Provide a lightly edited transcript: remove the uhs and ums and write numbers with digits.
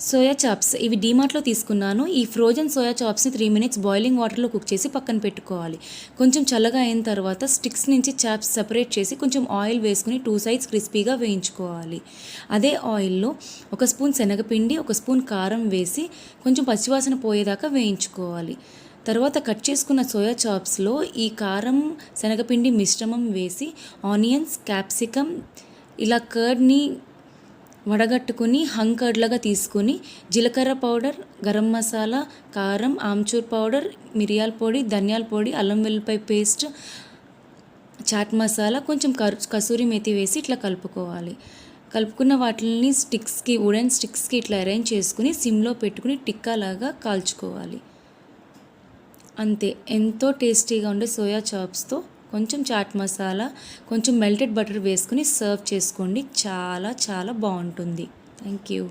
Soya chops ఇవి డీమార్ట్లో తీసుకున్నాను. ఈ ఫ్రోజన్ సోయా చాప్స్ని 3 మినిట్స్ బాయిలింగ్ వాటర్లో కుక్ చేసి పక్కన పెట్టుకోవాలి. కొంచెం చల్లగా అయిన తర్వాత స్టిక్స్ నుంచి చాప్స్ సెపరేట్ చేసి కొంచెం ఆయిల్ వేసుకుని 2 సైడ్స్ క్రిస్పీగా వేయించుకోవాలి. అదే ఆయిల్లో 1 స్పూన్ శనగపిండి, 1 స్పూన్ కారం వేసి కొంచెం పచ్చివాసన పోయేదాకా వేయించుకోవాలి. తర్వాత కట్ చేసుకున్న సోయా చాప్స్లో ఈ కారం శనగపిండి మిశ్రమం వేసి ఆనియన్స్, క్యాప్సికమ్ ఇలా కర్డ్ని వడగట్టుకుని హంగ్ కర్డ్లాగా తీసుకుని జీలకర్ర పౌడర్, గరం మసాలా, కారం, ఆమ్చూర్ పౌడర్, మిరియాల పొడి, ధనియాల పొడి, అల్లం వెల్లుల్లిపాయ పేస్ట్, చాట్ మసాలా, కొంచెం కసూరి మేతి వేసి ఇట్లా కలుపుకోవాలి. కలుపుకున్న వాటిని వుడెన్ స్టిక్స్కి ఇట్లా అరేంజ్ చేసుకుని సిమ్లో పెట్టుకుని టిక్కాలాగా కాల్చుకోవాలి. అంతే, ఎంతో టేస్టీగా ఉండే సోయా చాప్స్తో కొంచెం చాట్ మసాలా, కొంచెం మెల్టెడ్ బటర్ వేసుకుని సర్వ్ చేసుకోండి. చాలా చాలా బాగుంటుంది. Thank you.